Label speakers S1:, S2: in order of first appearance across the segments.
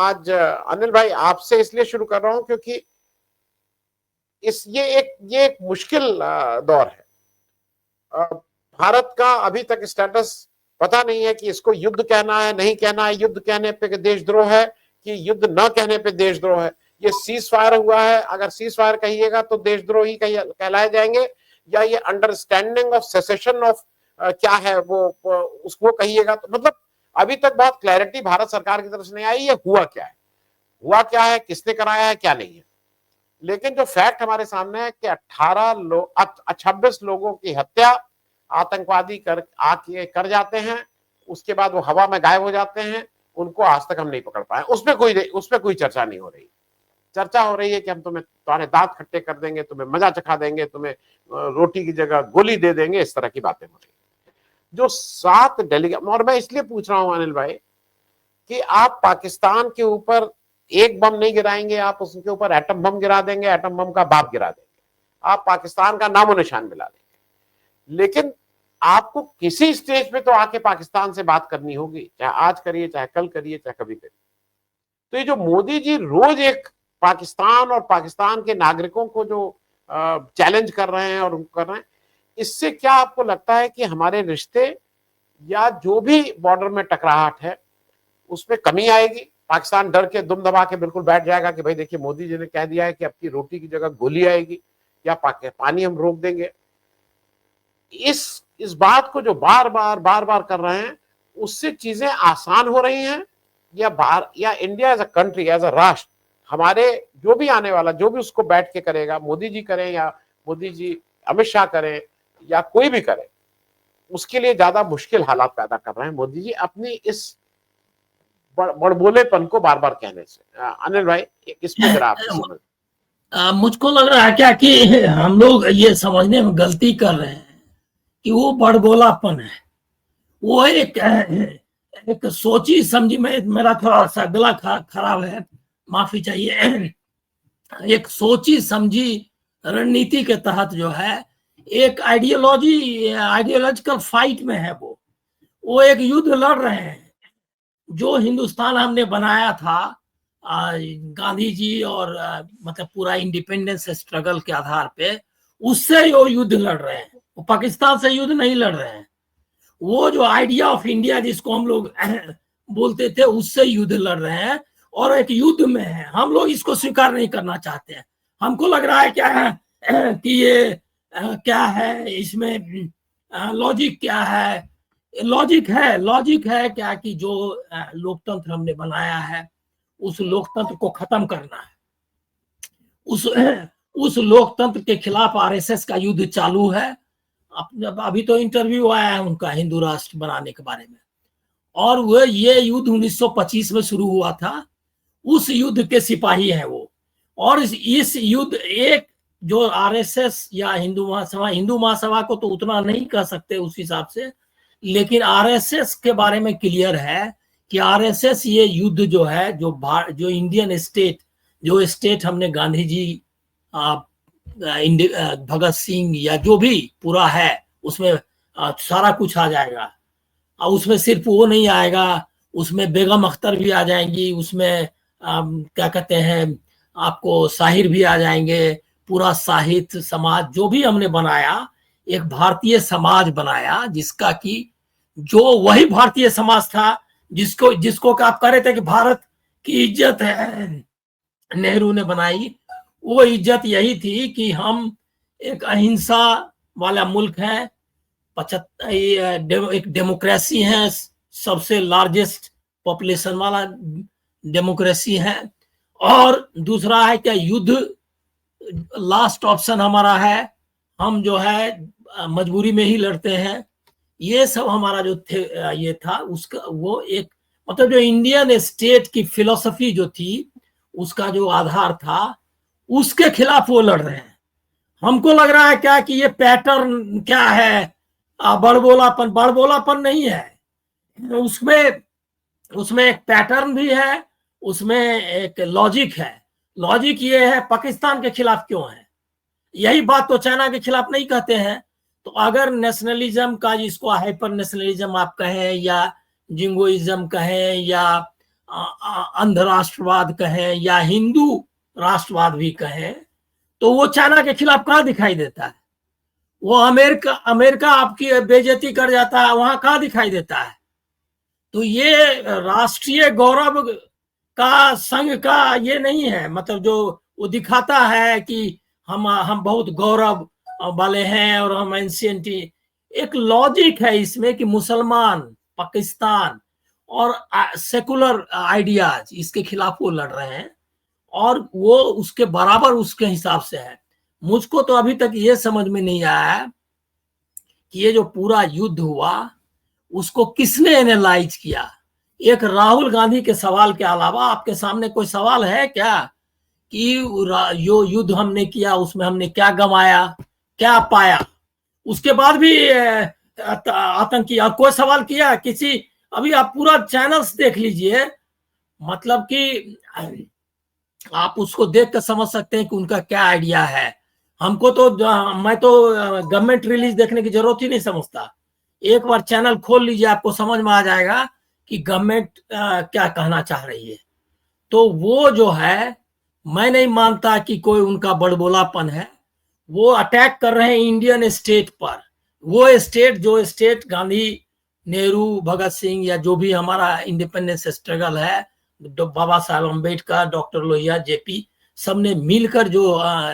S1: आज अनिल भाई आपसे इसलिए शुरू कर रहा हूं क्योंकि ये एक मुश्किल दौर है। भारत का अभी तक स्टेटस पता नहीं है कि इसको युद्ध कहना है, नहीं कहना है, युद्ध कहने पे देशद्रोह है कि युद्ध न कहने पे देशद्रोह है। ये सीज फायर हुआ है, अगर सीज फायर कहिएगा तो देशद्रोही कहलाए जाएंगे, या ये अंडरस्टैंडिंग ऑफ सेसेशन ऑफ क्या है वो उसको कहिएगा। तो मतलब अभी तक बहुत क्लैरिटी भारत सरकार की तरफ से नहीं आई ये हुआ क्या है, किसने कराया है, क्या नहीं है। लेकिन जो फैक्ट हमारे सामने है कि 26 लोगों की हत्या आतंकवादी कर जाते हैं, उसके बाद वो हवा में गायब हो जाते हैं, उनको आज तक हम नहीं पकड़ पाए। उसमें कोई चर्चा नहीं हो रही। चर्चा हो रही है कि हम तुम्हारे दांत खट्टे कर देंगे, तुम्हें मजा चखा देंगे, तुम्हें रोटी की जगह गोली दे देंगे, इस तरह की बातें हो रही है। जो 7 डेलीगेट, और मैं इसलिए पूछ रहा हूं अनिल भाई कि आप पाकिस्तान के ऊपर एक बम नहीं गिराएंगे, आप उसके ऊपर एटम बम गिरा देंगे, एटम बम का बाप गिरा देंगे, आप पाकिस्तान का नामो निशान मिला देंगे। लेकिन आपको किसी स्टेज पे तो आके पाकिस्तान से बात करनी होगी, चाहे आज करिए, चाहे कल करिए, चाहे कभी करिए। तो ये जो मोदी जी रोज एक पाकिस्तान और पाकिस्तान के नागरिकों को जो चैलेंज कर रहे हैं और कर रहे हैं, इससे क्या आपको लगता है कि हमारे रिश्ते या जो भी बॉर्डर में टकराहट है उसमें कमी आएगी? पाकिस्तान डर के दुम दबा के बिल्कुल बैठ जाएगा कि भाई देखिए मोदी जी ने कह दिया है कि आपकी रोटी की जगह गोली आएगी, या पानी हम रोक देंगे। इस बात को जो बार बार कर रहे हैं, उससे चीजें आसान हो रही हैं, या India as a country, as a राष्ट्र, हमारे जो भी आने वाला, जो भी उसको बैठ के करेगा, मोदी जी करें या मोदी जी अमित शाह करें या कोई भी करे, उसके लिए ज्यादा मुश्किल हालात पैदा कर रहे हैं मोदी जी अपनी इस बड़बोलेपन को बार बार कहने से। अनिल भाई इस पे जरा आप समझ।
S2: मुझको लग रहा है क्या कि हम लोग ये समझने में गलती कर रहे हैं कि वो बड़बोलापन है, वो एक सोची समझी, मेरा थोड़ा सा गला खराब है, माफी चाहिए। एक सोची समझी रणनीति के तहत जो है एक आइडियोलॉजिकल फाइट में है, वो एक युद्ध लड़ रहे हैं। जो हिंदुस्तान हमने बनाया था गांधी जी और मतलब पूरा इंडिपेंडेंस स्ट्रगल के आधार पे, उससे वो युद्ध लड़ रहे हैं। वो पाकिस्तान से युद्ध नहीं लड़ रहे हैं। वो जो आइडिया ऑफ इंडिया जिसको हम लोग बोलते थे, उससे युद्ध लड़ रहे हैं और एक युद्ध में है। हम लोग इसको स्वीकार नहीं करना चाहते हैं। हमको लग रहा है क्या है कि ये क्या है, इसमें लॉजिक क्या है? लॉजिक है क्या कि जो लोकतंत्र हमने बनाया है उस लोकतंत्र को खत्म करना है। उस लोकतंत्र के खिलाफ आरएसएस का युद्ध चालू है। अभी तो इंटरव्यू आया है उनका हिंदू राष्ट्र बनाने के बारे में, और वो ये युद्ध 1925 में शुरू हुआ था। उस युद्ध के सिपाही हैं वो। और इस युद्ध एक जो आरएसएस या हिंदू महासभा को तो उतना नहीं कह सकते उस हिसाब से, लेकिन आरएसएस के बारे में क्लियर है कि आरएसएस ये युद्ध जो है, जो इंडियन स्टेट, जो स्टेट हमने गांधी जी, भगत सिंह या जो भी पूरा है, उसमें सारा कुछ आ जाएगा। और उसमें सिर्फ वो नहीं आएगा, उसमें बेगम अख्तर भी आ जाएंगी, उसमें क्या कहते हैं आपको साहिर भी आ जाएंगे। पूरा साहित्य समाज जो भी हमने बनाया, एक भारतीय समाज बनाया, जिसका कि जो वही भारतीय समाज था जिसको आप कह रहे थे कि भारत की इज्जत है, नेहरू ने बनाई। वो इज्जत यही थी कि हम एक अहिंसा वाला मुल्क है, एक डेमोक्रेसी है, सबसे लार्जेस्ट पॉपुलेशन वाला डेमोक्रेसी है। और दूसरा है क्या, युद्ध लास्ट ऑप्शन हमारा है, हम जो है मजबूरी में ही लड़ते हैं। ये सब हमारा जो थे ये था, उसका वो एक मतलब जो इंडियन स्टेट की फिलॉसफी जो थी, उसका जो आधार था, उसके खिलाफ वो लड़ रहे हैं। हमको लग रहा है क्या कि ये पैटर्न क्या है, बड़बोलापन नहीं है उसमें एक पैटर्न भी है, उसमें एक लॉजिक है। लॉजिक ये है, पाकिस्तान के खिलाफ क्यों है? यही बात तो चाइना के खिलाफ नहीं कहते हैं। तो अगर नेशनलिज्म का, जिसको हाइपर नेशनलिज्म आप कहें या जिंगोइज्म कहें या अंध राष्ट्रवाद कहें या हिंदू राष्ट्रवाद भी कहें, तो वो चाइना के खिलाफ कहाँ दिखाई देता है? वो अमेरिका आपकी बेइज्जती कर जाता है, वहां कहाँ दिखाई देता है? तो ये राष्ट्रीय गौरव का संघ का ये नहीं है, मतलब जो वो दिखाता है कि हम बहुत गौरव वाले हैं और हम एंशिएंट। एक लॉजिक है इसमें कि मुसलमान, पाकिस्तान और सेकुलर आइडियाज, इसके खिलाफ वो लड़ रहे हैं और वो उसके बराबर उसके हिसाब से है। मुझको तो अभी तक ये समझ में नहीं आया है कि ये जो पूरा युद्ध हुआ उसको किसने एनालाइज किया। एक राहुल गांधी के सवाल के अलावा आपके सामने कोई सवाल है क्या कि जो युद्ध हमने किया उसमें हमने क्या गंवाया, क्या पाया? उसके बाद भी आतंकी और कोई सवाल किया किसी? अभी आप पूरा चैनल्स देख लीजिए, मतलब कि आप उसको देख कर समझ सकते हैं कि उनका क्या आइडिया है। हमको तो, मैं तो गवर्नमेंट रिलीज देखने की जरूरत ही नहीं समझता। एक बार चैनल खोल लीजिए, आपको समझ में आ जाएगा कि गवर्नमेंट क्या कहना चाह रही है। तो वो जो है, मैं नहीं मानता कि कोई उनका बड़बोलापन है। वो अटैक कर रहे हैं इंडियन स्टेट पर। वो स्टेट, जो स्टेट गांधी, नेहरू, भगत सिंह या जो भी हमारा इंडिपेंडेंस स्ट्रगल है, बाबा साहब अम्बेडकर, डॉक्टर लोहिया, जेपी, सबने मिलकर जो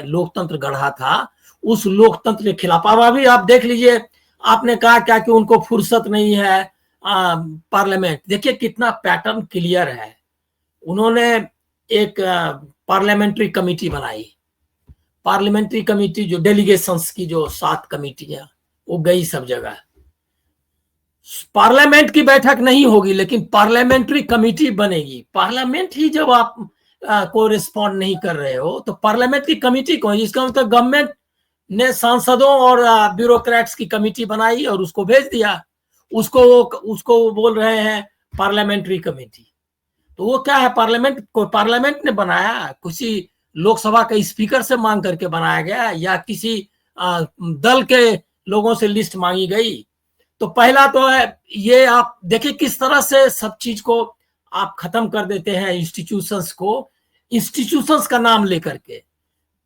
S2: लोकतंत्र गढ़ा था, उस लोकतंत्र के खिलाफ। अब अभी आप देख लीजिए, आपने कहा क्या कि उनको फुर्सत नहीं है पार्लियामेंट। देखिए कितना पैटर्न क्लियर है। उन्होंने एक पार्लियामेंट्री कमेटी बनाई। पार्लियामेंट्री कमेटी जो डेलीगेशंस की जो 7 कमेटियां, वो गई सब जगह। पार्लियामेंट की बैठक नहीं होगी लेकिन पार्लियामेंट्री कमेटी बनेगी। पार्लियामेंट ही जब आप को रिस्पॉन्ड नहीं कर रहे हो तो पार्लियामेंट्री कमेटी कौन? इसका मतलब गवर्नमेंट ने सांसदों और ब्यूरोक्रेट्स की कमेटी बनाई और उसको भेज दिया। उसको वो बोल रहे हैं पार्लियामेंट्री कमेटी। तो वो क्या है? पार्लियामेंट ने बनाया? किसी लोकसभा के स्पीकर से मांग करके बनाया गया या किसी दल के लोगों से लिस्ट मांगी गई? तो पहला तो है ये, आप देखिए किस तरह से सब चीज को आप खत्म कर देते हैं, इंस्टीट्यूशंस को, इंस्टीट्यूशंस का नाम लेकर के।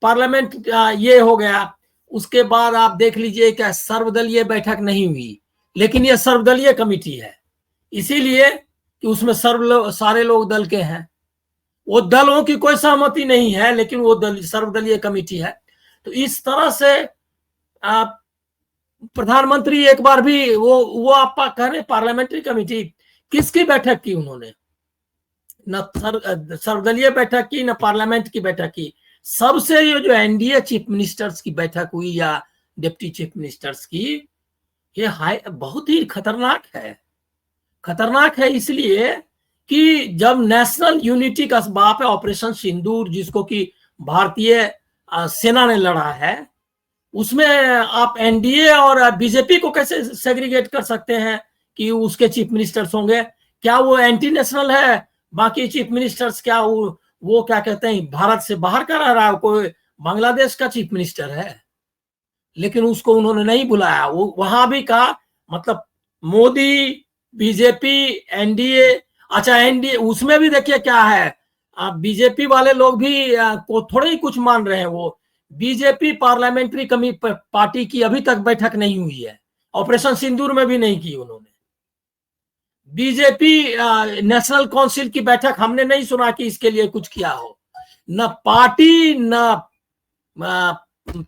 S2: पार्लियामेंट ये हो गया। उसके बाद आप देख लीजिए क्या सर्वदलीय बैठक नहीं हुई, लेकिन ये सर्वदलीय कमेटी है, इसीलिए कि उसमें सारे लोग दल के हैं। वो दलों की कोई सहमति नहीं है, लेकिन वो सर्वदलीय कमेटी है। तो इस तरह से आप प्रधानमंत्री एक बार भी वो आप कह रहे पार्लियामेंट्री कमेटी, किसकी बैठक की उन्होंने? न सर्वदलीय बैठक की, न पार्लियामेंट की बैठक की। सबसे ये जो एनडीए चीफ मिनिस्टर्स की बैठक हुई या डिप्टी चीफ मिनिस्टर्स की, ये बहुत ही खतरनाक है। खतरनाक है इसलिए कि जब नेशनल यूनिटी का बाप है ऑपरेशन सिंदूर, जिसको कि भारतीय सेना ने लड़ा है, उसमें आप एनडीए और बीजेपी को कैसे सेग्रीगेट कर सकते हैं कि उसके चीफ मिनिस्टर्स होंगे? क्या वो एंटी नेशनल है? बाकी चीफ मिनिस्टर्स क्या वो क्या कहते हैं, भारत से बाहर का रह रहा है? कोई बांग्लादेश का चीफ मिनिस्टर है, लेकिन उसको उन्होंने नहीं बुलाया। वो वहां भी कहा, मतलब मोदी, बीजेपी, एनडीए। अच्छा, एनडीए उसमें भी देखिए क्या है, बीजेपी वाले लोग भी को थोड़े ही कुछ मान रहे हैं। वो बीजेपी पार्लियामेंट्री कमेटी पार्टी की अभी तक बैठक नहीं हुई है, ऑपरेशन सिंदूर में भी नहीं की उन्होंने। बीजेपी नेशनल काउंसिल की बैठक हमने नहीं सुना कि इसके लिए कुछ किया हो। न पार्टी, न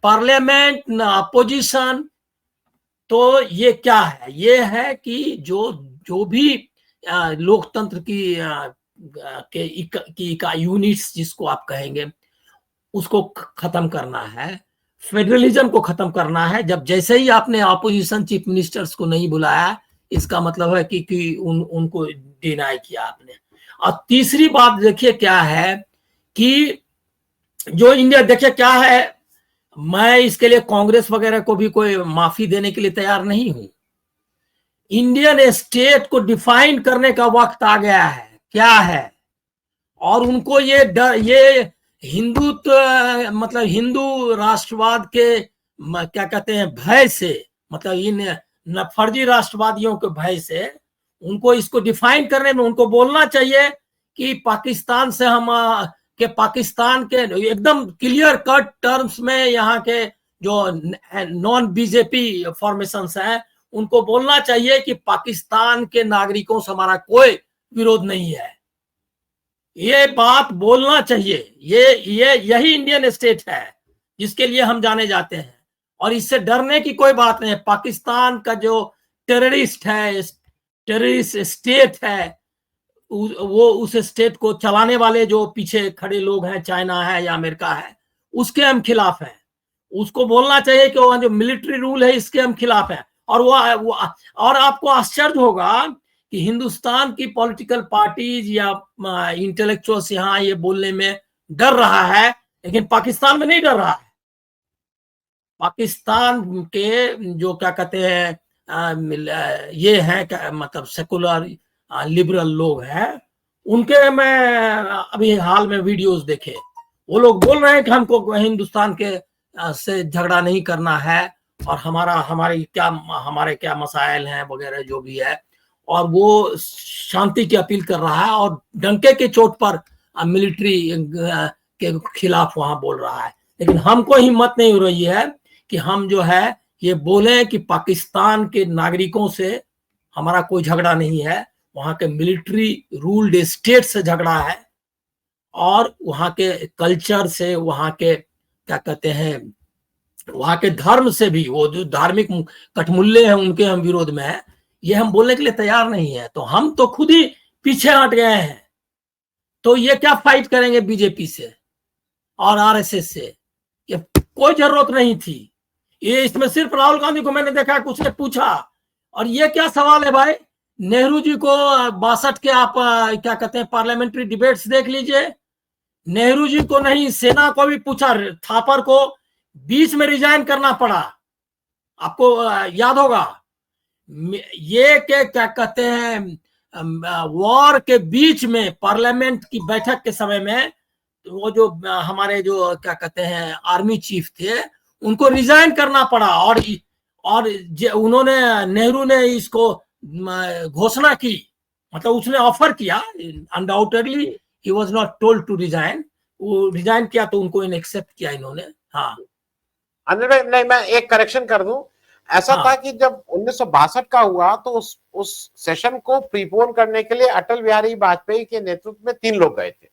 S2: पार्लियामेंट, न अपोजिशन। तो ये क्या है? ये है कि जो भी लोकतंत्र की यूनिट्स जिसको आप कहेंगे, उसको खत्म करना है, फेडरलिज्म को खत्म करना है। जब जैसे ही आपने ऑपोजिशन चीफ मिनिस्टर्स को नहीं बुलाया, इसका मतलब है कि उनको डिनाई किया आपने। और तीसरी बात देखिए क्या है कि जो इंडिया, देखिए क्या है, मैं इसके लिए कांग्रेस वगैरह को भी कोई माफी देने के लिए तैयार नहीं हूं। इंडियन स्टेट को डिफाइन करने का वक्त आ गया है क्या है, और उनको ये हिंदुत्व, मतलब हिंदू राष्ट्रवाद के क्या कहते हैं भय से, मतलब इन फर्जी राष्ट्रवादियों के भय से, उनको इसको डिफाइन करने में उनको बोलना चाहिए कि पाकिस्तान से हम के पाकिस्तान के एकदम क्लियर कट टर्म्स में यहाँ के जो नॉन बीजेपी फॉर्मेशंस हैं उनको बोलना चाहिए कि पाकिस्तान के नागरिकों से हमारा कोई विरोध नहीं है। ये बात बोलना चाहिए। ये यही इंडियन स्टेट है जिसके लिए हम जाने जाते हैं, और इससे डरने की कोई बात नहीं है। पाकिस्तान का जो टेररिस्ट है, टेररिस्ट स्टेट है, वो उस स्टेट को चलाने वाले जो पीछे खड़े लोग हैं, चाइना है या अमेरिका है, उसके हम खिलाफ हैं। उसको बोलना चाहिए कि वो जो मिलिट्री रूल है इसके हम खिलाफ हैं। और वो और आपको आश्चर्य होगा कि हिंदुस्तान की पॉलिटिकल पार्टीज या इंटेलेक्चुअल्स यहाँ ये बोलने में डर रहा है, लेकिन पाकिस्तान में नहीं डर रहा है। पाकिस्तान के जो क्या कहते हैं ये है मतलब सेकुलर लिबरल लोग हैं, उनके मैं अभी हाल में वीडियोस देखे, वो लोग बोल रहे हैं कि हमको हिंदुस्तान के से झगड़ा नहीं करना है और हमारे क्या मसाइल हैं वगैरह जो भी है, और वो शांति की अपील कर रहा है और डंके के चोट पर मिलिट्री के खिलाफ वहां बोल रहा है। लेकिन हमको हिम्मत नहीं हो रही है कि हम जो है ये बोले कि पाकिस्तान के नागरिकों से हमारा कोई झगड़ा नहीं है, वहां के मिलिट्री रूल्ड स्टेट से झगड़ा है, और वहां के कल्चर से, वहां के क्या कहते हैं, वहां के धर्म से भी, वो जो धार्मिक कठमुल्ले हैं उनके हम विरोध में है। ये हम बोलने के लिए तैयार नहीं है, तो हम तो खुद ही पीछे हट गए हैं। तो ये क्या फाइट करेंगे बीजेपी से और आरएसएस से? ये कोई जरूरत नहीं थी। ये इसमें सिर्फ राहुल गांधी को मैंने देखा कुछ ने पूछा, और ये क्या सवाल है भाई? नेहरू जी को 62 के आप क्या कहते हैं पार्लियामेंट्री डिबेट्स देख लीजिए। नेहरू जी को नहीं, सेना को भी पूछा, थापर को बीच में रिजाइन करना पड़ा, आपको याद होगा। ये क्या कहते हैं वॉर के बीच में पार्लियामेंट की बैठक के समय में वो जो हमारे जो क्या कहते हैं आर्मी चीफ थे उनको रिजाइन करना पड़ा, और उन्होंने, नेहरू ने इसको घोषणा की, मतलब उसने ऑफर किया, undoubtedly he was not told to resign, वो रिजाइन किया तो उनको एक्सेप्ट किया इन्होंने। हाँ
S1: अनिल भाई, नहीं मैं एक करेक्शन कर दूं, ऐसा था कि जब 1962 का हुआ तो उस सेशन को प्रीपोन करने के लिए अटल बिहारी वाजपेयी के नेतृत्व में 3 लोग गए थे,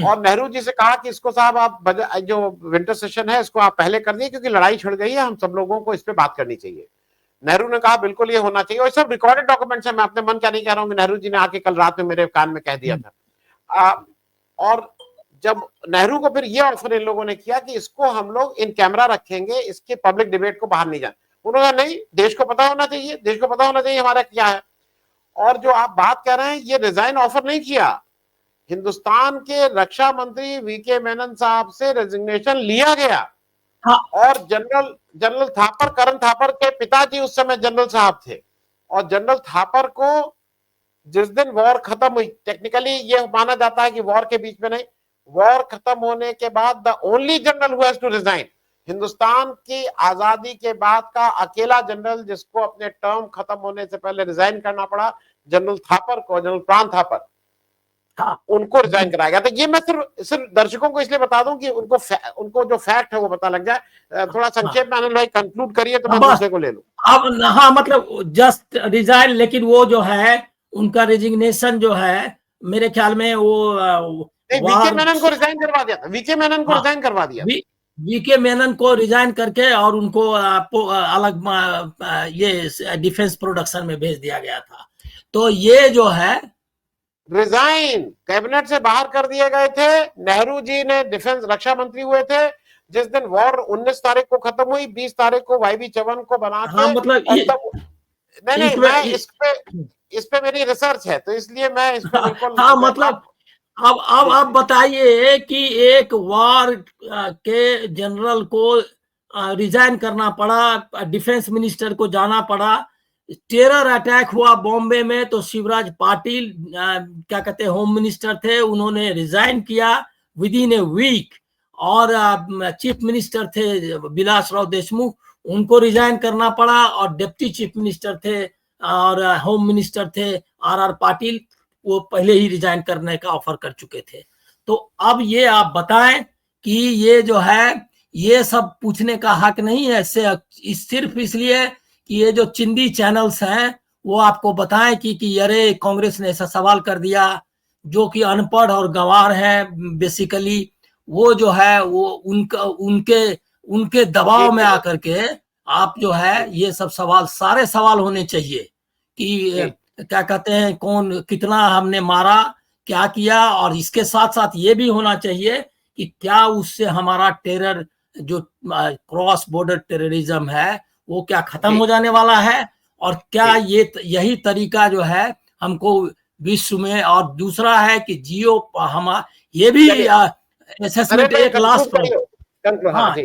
S1: और नेहरू जी से कहा कि इसको साहब आप जो विंटर सेशन है इसको आप पहले कर दिए क्योंकि लड़ाई छिड़ गई है, हम सब लोगों को इस पे बात करनी चाहिए। नेहरू ने कहा बिल्कुल ये होना चाहिए, और सब रिकॉर्डेड डॉक्यूमेंट्स है, मैं अपने मन का नहीं कह रहा हूँ, नेहरू जी ने आके कल रात में मेरे कान में कह दिया था। और जब नेहरू को फिर ये ऑफर इन लोगों ने किया कि इसको हम लोग इन कैमरा रखेंगे, इसके पब्लिक डिबेट को बाहर नहीं जाए, उन्होंने कहा नहीं, देश को पता होना चाहिए, देश को पता होना चाहिए हमारा क्या है। और जो आप बात कर रहे हैं, ये रिजाइन ऑफर नहीं किया, हिंदुस्तान के रक्षा मंत्री वीके मेनन साहब से रेजिग्नेशन लिया गया। हाँ। और जनरल थापर, करण थापर के पिताजी उस समय जनरल साहब थे, और जनरल थापर को जिस दिन वॉर खत्म हुई, टेक्निकली ये माना जाता है कि वॉर के बीच में नहीं, वॉर खत्म होने के बाद the only general who has to resign, Hindustan की आजादी के बाद का अकेला जनरल जिसको अपने टर्म खत्म होने से पहले रिजाइन करना पड़ा, जनरल थापर को, जनरल प्राण थापर, हाँ, उनको रिजाइन कराया गया। तो ये मैं सिर्फ दर्शकों को इसलिए बता दूं कि उनको जो फैक्ट है वो पता लग जाए। थोड़ा संक्षेप में अनिल भाई कंक्लूड करिए तो मैं दूसरे को ले लूं।
S2: अब हाँ, मतलब जस्ट रिजाइन, लेकिन वो जो है उनका रेजिग्नेशन जो है मेरे ख्याल में वो
S1: वीके मेनन को रिजाइन करवा दिया था, वीके मेनन को रिजाइन करवा दिया,
S2: वीके मेनन को रिजाइन करके और उनको अलग ये डिफेंस प्रोडक्शन में भेज दिया गया था। तो ये जो है
S1: रिजाइन कैबिनेट से बाहर कर दिए गए थे। नेहरू जी ने डिफेंस रक्षा मंत्री हुए थे जिस दिन वॉर 19 तारीख को खत्म हुई, 20 तारीख को वाईबी चवन को बना के,
S2: हाँ, मतलब
S1: नहीं मैं इस पे मेरी रिसर्च है तो इसलिए मैं इस पे बिल्कुल,
S2: हाँ, मतलब अब आप बताइए कि एक वॉर के जनरल को रिजाइन करना पड़ा, डिफेंस मिनिस्टर को जाना पड़ा, टेरर अटैक हुआ बॉम्बे में तो शिवराज पाटिल क्या कहते हैं होम मिनिस्टर थे, उन्होंने रिजाइन किया विद इन ए वीक, और चीफ मिनिस्टर थे विलासराव देशमुख, उनको रिजाइन करना पड़ा, और डिप्टी चीफ मिनिस्टर थे और होम मिनिस्टर थे आर पाटिल, वो पहले ही रिजाइन करने का ऑफर कर चुके थे। तो अब ये आप बताएं कि ये जो है ये सब पूछने का हक नहीं है, सिर्फ इसलिए कि ये जो चिंदी चैनल्स हैं वो आपको बताएं कि अरे कांग्रेस ने ऐसा सवाल कर दिया, जो कि अनपढ़ और गंवार है बेसिकली, वो जो है वो उनके दबाव में आकर के आप जो है ये सब सवाल, सारे सवाल होने चाहिए कि क्या कहते हैं, कौन कितना हमने मारा, क्या किया, और इसके साथ साथ ये भी होना चाहिए कि क्या उससे हमारा टेरर जो क्रॉस बॉर्डर टेररिज्म है वो क्या खत्म हो जाने वाला है, और क्या ये यही तरीका जो है हमको विश्व में, और दूसरा है कि जियो हम ये भी असेसमेंट, एक लास्ट, हाँ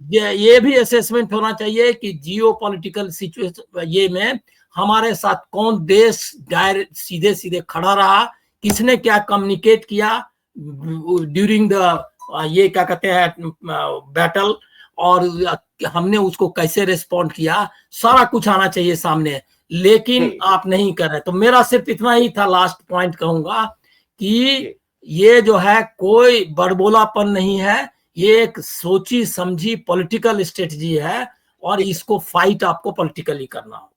S2: ये भी असेसमेंट होना चाहिए कि जियो पॉलिटिकल सिचुएशन ये में हमारे साथ कौन देश डायरेक्ट सीधे सीधे खड़ा रहा, किसने क्या कम्युनिकेट किया ड्यूरिंग द ये क्या कहते हैं बैटल, और हमने उसको कैसे रिस्पॉन्ड किया, सारा कुछ आना चाहिए सामने, लेकिन आप नहीं कर रहे। तो मेरा सिर्फ इतना ही था, लास्ट पॉइंट कहूंगा कि ये जो है कोई बड़बोलापन नहीं है, ये एक सोची समझी पॉलिटिकल स्ट्रेटजी है, और इसको फाइट आपको पॉलिटिकली करना होगा।